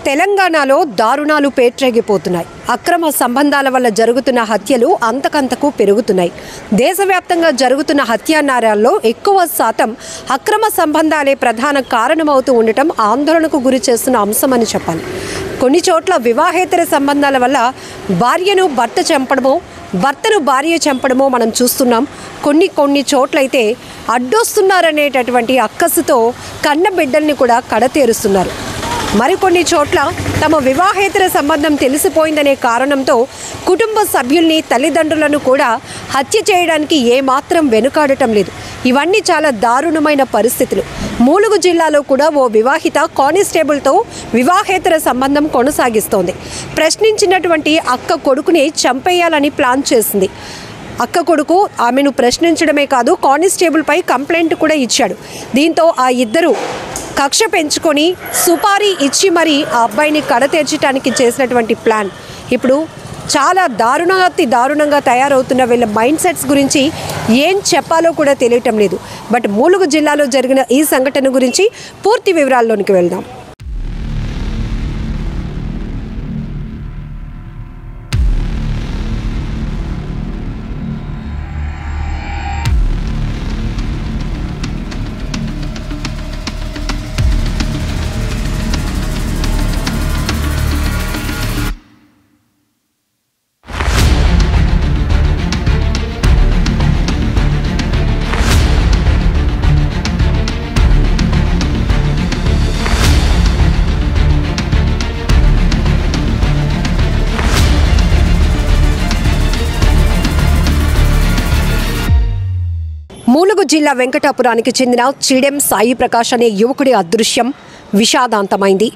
తెలంగాణలో దారుణాలు పేట్రేగిపోతున్నాయి. అక్రమ సంబంధాల వల్ల జరుగుతున్న హత్యలు అంతకంతకు పెరుగుతున్నాయి. దేశవ్యాప్తంగా జరుగుతున్న హత్యానేరాల్లో ఎక్కువ శాతం అక్రమ సంబంధాలే ప్రధాన కారణమవుతూ ఉండటం ఆందోళనకు గురి చేస్తున్న అంశమని చెప్పాలి. కొన్ని చోట్ల వివాహేతర సంబంధాల వల్ల భార్యను భర్త చంపడమో, భర్తను భార్య చంపడమో మనం చూస్తున్నాం. కొన్ని చోట్లయితే అడ్డొస్తున్నారనేటటువంటి అక్కసుతో కన్న బిడ్డల్ని కూడా కడతేరుస్తున్నారు. మరికొన్ని చోట్ల తమ వివాహేతర సంబంధం తెలిసిపోయిందనే కారణంతో కుటుంబ సభ్యుల్ని, తల్లిదండ్రులను కూడా హత్య చేయడానికి ఏమాత్రం వెనుకాడటం లేదు. ఇవన్నీ చాలా దారుణమైన పరిస్థితులు. ములుగు జిల్లాలో కూడా ఓ వివాహిత కానిస్టేబుల్తో వివాహేతర సంబంధం కొనసాగిస్తోంది. ప్రశ్నించినటువంటి అక్క కొడుకుని చంపేయాలని ప్లాన్ చేసింది. అక్క కొడుకు ఆమెను ప్రశ్నించడమే కాదు, కానిస్టేబుల్పై కంప్లైంట్ కూడా ఇచ్చాడు. దీంతో ఆ ఇద్దరు కక్ష పెంచుకొని సుపారీ ఇచ్చి మరీ ఆ అబ్బాయిని కడతీర్చడానికి చేసినటువంటి ప్లాన్ ఇప్పుడు చాలా దారుణంగా తయారవుతున్న వీళ్ళ మైండ్ సెట్స్ గురించి ఏం చెప్పాలో కూడా తెలియటం లేదు. బట్ ములుగు జిల్లాలో జరిగిన ఈ సంఘటన గురించి పూర్తి వివరాల్లోనికి వెళ్దాం. ములుగు జిల్లా వెంకటాపురానికి చెందిన చిడెం సాయి ప్రకాష్ అనే యువకుడి అదృశ్యం విషాదాంతమైంది.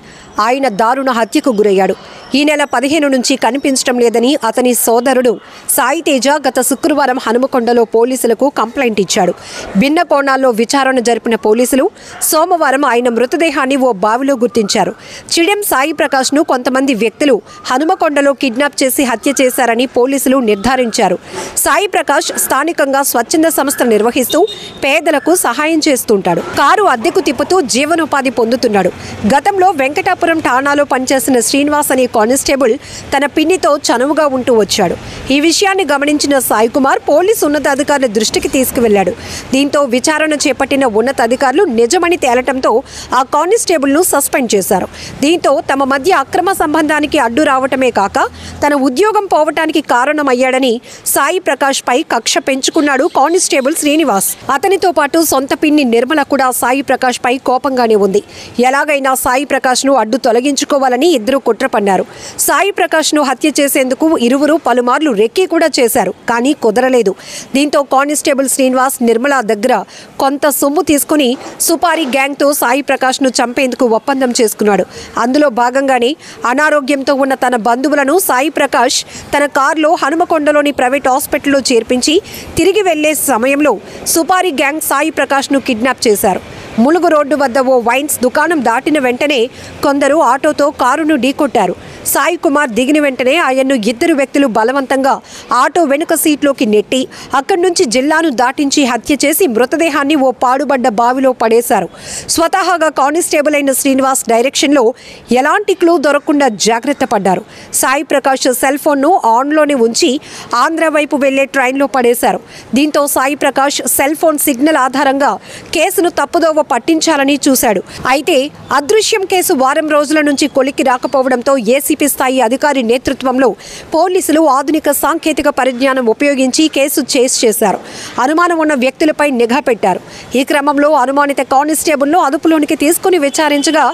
ఆయన దారుణ హత్యకు గురయ్యాడు. ఈ నెల 15 నుంచి కనిపించడం లేదని అతని సోదరుడు సాయి తేజ గత శుక్రవారం హనుమకొండలో పోలీసులకు కంప్లైంట్ ఇచ్చాడు. భిన్న కోణాల్లో విచారణ జరిపిన పోలీసులు సోమవారం ఆయన మృతదేహాన్ని ఓ బావిలో గుర్తించారు. చిడెం సాయి ప్రకాష్ను కొంతమంది వ్యక్తులు హనుమకొండలో కిడ్నాప్ చేసి హత్య చేశారని పోలీసులు నిర్ధారించారు. సాయి ప్రకాష్ స్థానికంగా స్వచ్ఛంద సంస్థ నిర్వహిస్తూ పేదలకు సహాయం చేస్తుంటాడు. కారు అద్దెకు తిప్పుతూ జీవనోపాధి పొందుతున్నాడు. గతంలో వెంకటాపురం ఠాణాలో పనిచేసిన శ్రీనివాస్ అనే కానిస్టేబుల్ తన పిన్నితో చనువుగా ఉంటూ వచ్చాడు. ఈ విషయాన్ని గమనించిన సాయి కుమార్ పోలీసు ఉన్నతాధికారుల దృష్టికి తీసుకువెళ్లాడు. దీంతో విచారణ చేపట్టిన ఉన్నతాధికారులు నిజమని తేలటంతో ఆ కానిస్టేబుల్ను సస్పెండ్ చేశారు. దీంతో తమ మధ్య అక్రమ సంబంధానికి అడ్డు రావటమే కాక తన ఉద్యోగం పోవటానికి కారణమయ్యాడని సాయి ప్రకాష్ పై కక్ష పెంచుకున్నాడు కానిస్టేబుల్ శ్రీనివాస్. అతనితో పాటు సొంత పిన్ని నిర్మల కూడా సాయి ప్రకాష్ పై కోపంగానే ఉంది. ఎలాగైనా సాయి ప్రకాష్ ను అడ్డు తొలగించుకోవాలని ఇద్దరు కుట్ర పన్నారు. సాయి ప్రకాష్ ను హత్య చేసేందుకు ఇరువురు పలుమార్లు రెక్కీ కూడా చేశారు, కానీ కుదరలేదు. దీంతో కానిస్టేబుల్ శ్రీనివాస్ నిర్మల దగ్గర కొంత సొమ్ము తీసుకుని సుపారీ గ్యాంగ్ తో సాయి ప్రకాష్ ను చంపేందుకు ఒప్పందం చేసుకున్నాడు. అందులో భాగంగానే అనారోగ్యంతో ఉన్న తన బంధువులను సాయి ప్రకాష్ తన కారులో హనుమకొండలోని ప్రైవేట్ హాస్పిటల్లో చేర్పించి తిరిగి వెళ్లే సమయంలో సుపారీ గ్యాంగ్ సాయి ప్రకాష్ ను కిడ్నాప్ చేశారు. ములుగు రోడ్డు వద్ద ఓ వైన్స్ దుకాణం దాటిన వెంటనే కొందరు ఆటోతో కారును ఢీకొట్టారు. సాయి కుమార్ దిగిన వెంటనే ఆయన్ను ఇద్దరు వ్యక్తులు బలవంతంగా ఆటో వెనుక సీట్లోకి నెట్టి అక్కడి నుంచి జిల్లాను దాటించి హత్య చేసి మృతదేహాన్ని ఓ పాడుబడ్డ బావిలో పడేశారు. స్వతహాగా కానిస్టేబుల్ అయిన శ్రీనివాస్ డైరెక్షన్లో ఎలాంటి క్లూ దొరకకుండా జాగ్రత్త పడ్డారు. సాయి ప్రకాష్ సెల్ ఫోన్ను ఆన్లోనే ఉంచి ఆంధ్ర వైపు వెళ్లే ట్రైన్లో పడేశారు. దీంతో Sai Prakash cell phone signal ఆధారంగా కేసును తప్పుదోవ పట్టించాలని చూశాడు. అయితే అదృశ్యం కేసు వారం రోజుల నుంచి కొలిక్కి రాకపోవడంతో ఏసీపీ స్థాయి అధికారి నేతృత్వంలో పోలీసులు ఆధునిక సాంకేతిక పరిజ్ఞానం ఉపయోగించి కేసు చేశారు. అనుమానం ఉన్న వ్యక్తులపై నిఘా పెట్టారు. ఈ క్రమంలో అనుమానిత కానిస్టేబుల్ను అదుపులోనికి తీసుకుని విచారించగా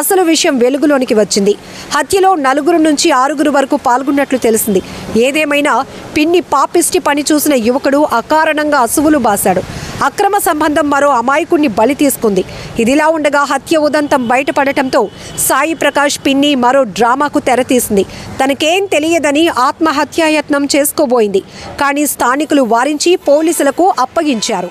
అసలు విషయం వెలుగులోనికి వచ్చింది. హత్యలో 4 నుంచి 6 వరకు పాల్గొన్నట్లు తెలిసింది. ఏదేమైనా పిన్ని పాపిష్టి పని చూసిన యువకుడు అకారణంగా అసువులు బాశాడు. అక్రమ సంబంధం మరో అమాయకుడిని బలి తీసుకుంది. ఇదిలా ఉండగా హత్య ఉదంతం బయటపడటంతో సాయి ప్రకాష్ పిన్ని మరో డ్రామాకు తెరతీసింది. తనకేం తెలియదని ఆత్మహత్యాయత్నం చేసుకోబోయింది. కానీ స్థానికులు వారించి పోలీసులకు అప్పగించారు.